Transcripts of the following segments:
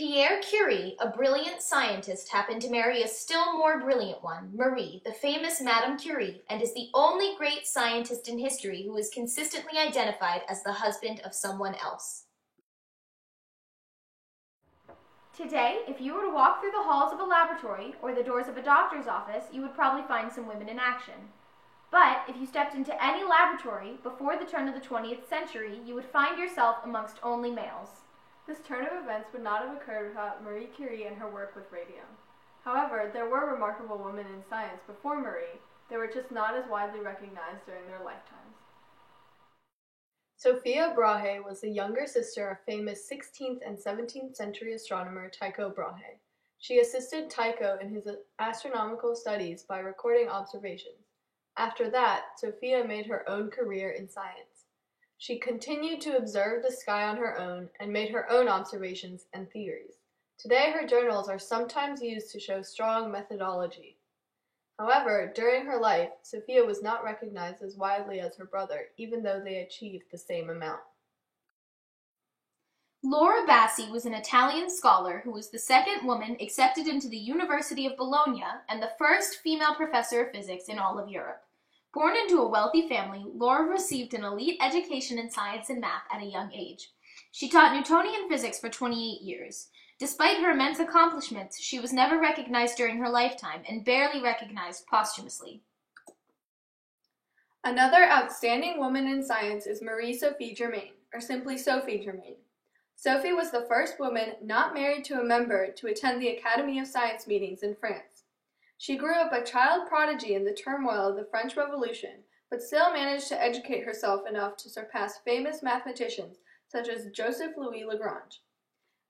Pierre Curie, a brilliant scientist, happened to marry a still more brilliant one, Marie, the famous Madame Curie, and is the only great scientist in history who is consistently identified as the husband of someone else. Today, if you were to walk through the halls of a laboratory or the doors of a doctor's office, you would probably find some women in action. But if you stepped into any laboratory before the turn of the 20th century, you would find yourself amongst only males. This turn of events would not have occurred without Marie Curie and her work with radium. However, there were remarkable women in science before Marie. They were just not as widely recognized during their lifetimes. Sophia Brahe was the younger sister of famous 16th and 17th century astronomer Tycho Brahe. She assisted Tycho in his astronomical studies by recording observations. After that, Sophia made her own career in science. She continued to observe the sky on her own and made her own observations and theories. Today, her journals are sometimes used to show strong methodology. However, during her life, Sophia was not recognized as widely as her brother, even though they achieved the same amount. Laura Bassi was an Italian scholar who was the second woman accepted into the University of Bologna and the first female professor of physics in all of Europe. Born into a wealthy family, Laura received an elite education in science and math at a young age. She taught Newtonian physics for 28 years. Despite her immense accomplishments, she was never recognized during her lifetime and barely recognized posthumously. Another outstanding woman in science is Marie-Sophie Germain, or simply Sophie Germain. Sophie was the first woman not married to a member to attend the Academy of Science meetings in France. She grew up a child prodigy in the turmoil of the French Revolution, but still managed to educate herself enough to surpass famous mathematicians such as Joseph Louis Lagrange.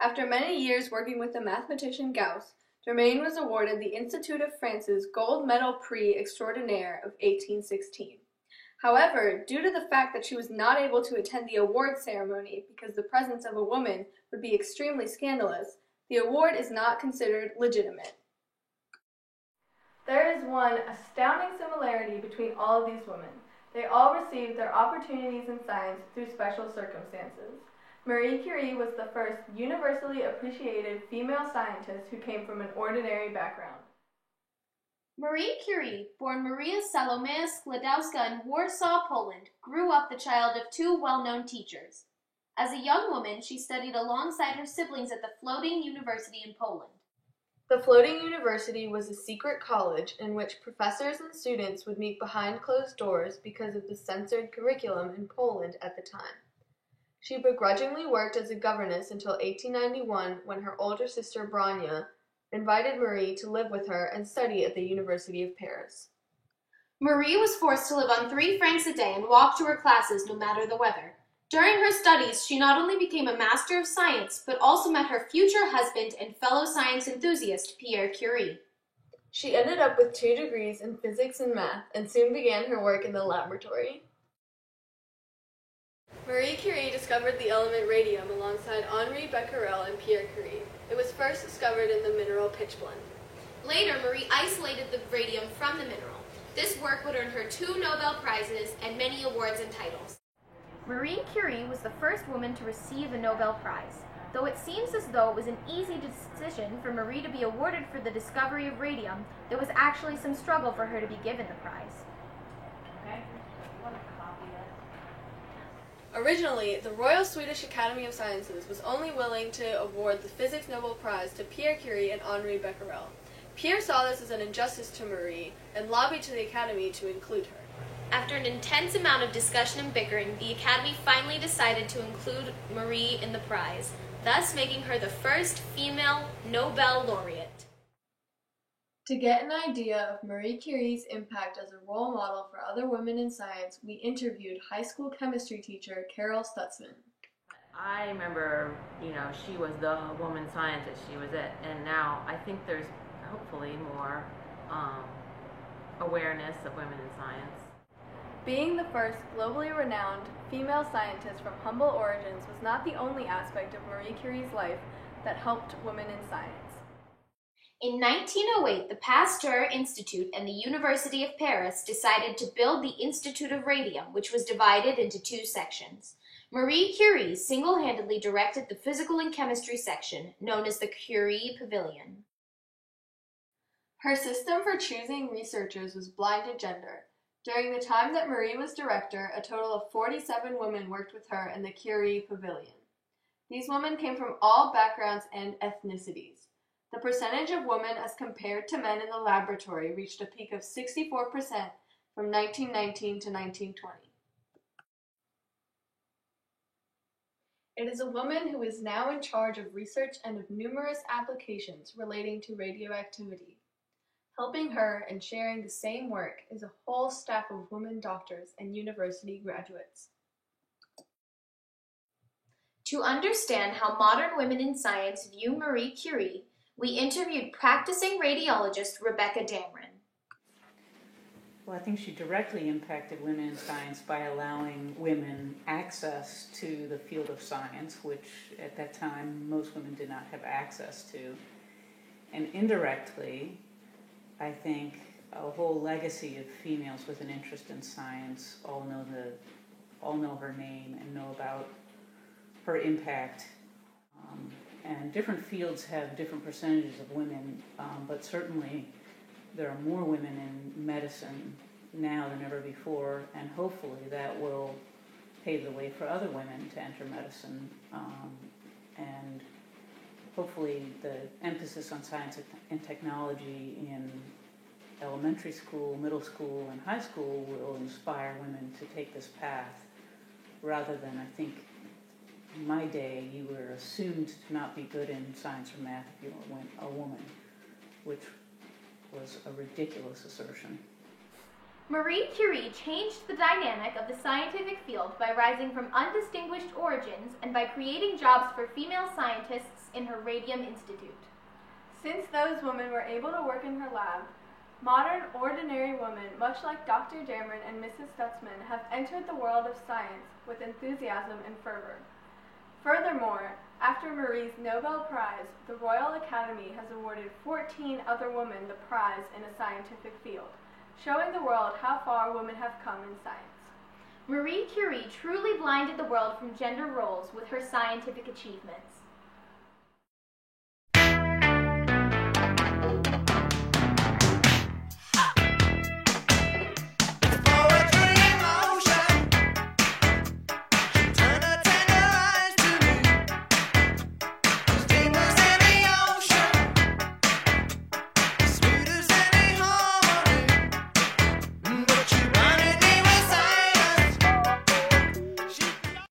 After many years working with the mathematician Gauss, Germain was awarded the Institute of France's Gold Medal Prix Extraordinaire of 1816. However, due to the fact that she was not able to attend the award ceremony because the presence of a woman would be extremely scandalous, the award is not considered legitimate. There is one astounding similarity between all of these women. They all received their opportunities in science through special circumstances. Marie Curie was the first universally appreciated female scientist who came from an ordinary background. Marie Curie, born Maria Salomea Sklodowska in Warsaw, Poland, grew up the child of two well-known teachers. As a young woman, she studied alongside her siblings at the Floating University in Poland. The Floating University was a secret college in which professors and students would meet behind closed doors because of the censored curriculum in Poland at the time. She begrudgingly worked as a governess until 1891 when her older sister Branya invited Marie to live with her and study at the University of Paris. Marie was forced to live on 3 francs a day and walk to her classes no matter the weather. During her studies, she not only became a master of science, but also met her future husband and fellow science enthusiast, Pierre Curie. She ended up with 2 degrees in physics and math and soon began her work in the laboratory. Marie Curie discovered the element radium alongside Henri Becquerel and Pierre Curie. It was first discovered in the mineral pitchblende. Later, Marie isolated the radium from the mineral. This work would earn her 2 Nobel Prizes and many awards and titles. Marie Curie was the first woman to receive a Nobel Prize. Though it seems as though it was an easy decision for Marie to be awarded for the discovery of radium, there was actually some struggle for her to be given the prize. Originally, the Royal Swedish Academy of Sciences was only willing to award the Physics Nobel Prize to Pierre Curie and Henri Becquerel. Pierre saw this as an injustice to Marie and lobbied to the Academy to include her. After an intense amount of discussion and bickering, the Academy finally decided to include Marie in the prize, thus making her the first female Nobel laureate. To get an idea of Marie Curie's impact as a role model for other women in science, we interviewed high school chemistry teacher Carol Stutzman. I remember, she was the woman scientist, she was it, and now I think there's hopefully more awareness of women in science. Being the first globally renowned female scientist from humble origins was not the only aspect of Marie Curie's life that helped women in science. In 1908, the Pasteur Institute and the University of Paris decided to build the Institute of Radium, which was divided into 2 sections. Marie Curie single-handedly directed the physical and chemistry section, known as the Curie Pavilion. Her system for choosing researchers was blind to gender. During the time that Marie was director, a total of 47 women worked with her in the Curie Pavilion. These women came from all backgrounds and ethnicities. The percentage of women as compared to men in the laboratory reached a peak of 64% from 1919 to 1920. It is a woman who is now in charge of research and of numerous applications relating to radioactivity. Helping her and sharing the same work is a whole staff of women doctors and university graduates. To understand how modern women in science view Marie Curie, we interviewed practicing radiologist Rebecca Damron. Well, I think she directly impacted women in science by allowing women access to the field of science, which at that time most women did not have access to. And indirectly, I think a whole legacy of females with an interest in science all know her name and know about her impact. And different fields have different percentages of women, but certainly there are more women in medicine now than ever before, and hopefully that will pave the way for other women to enter medicine. And hopefully the emphasis on science and technology in elementary school, middle school, and high school will inspire women to take this path, rather than, I think, in my day, you were assumed to not be good in science or math if you were a woman, which was a ridiculous assertion. Marie Curie changed the dynamic of the scientific field by rising from undistinguished origins and by creating jobs for female scientists in her Radium Institute. Since those women were able to work in her lab, modern ordinary women, much like Dr. Damron and Mrs. Stutzman, have entered the world of science with enthusiasm and fervor. Furthermore, after Marie's Nobel Prize, the Royal Academy has awarded 14 other women the prize in a scientific field, showing the world how far women have come in science. Marie Curie truly blinded the world from gender roles with her scientific achievements.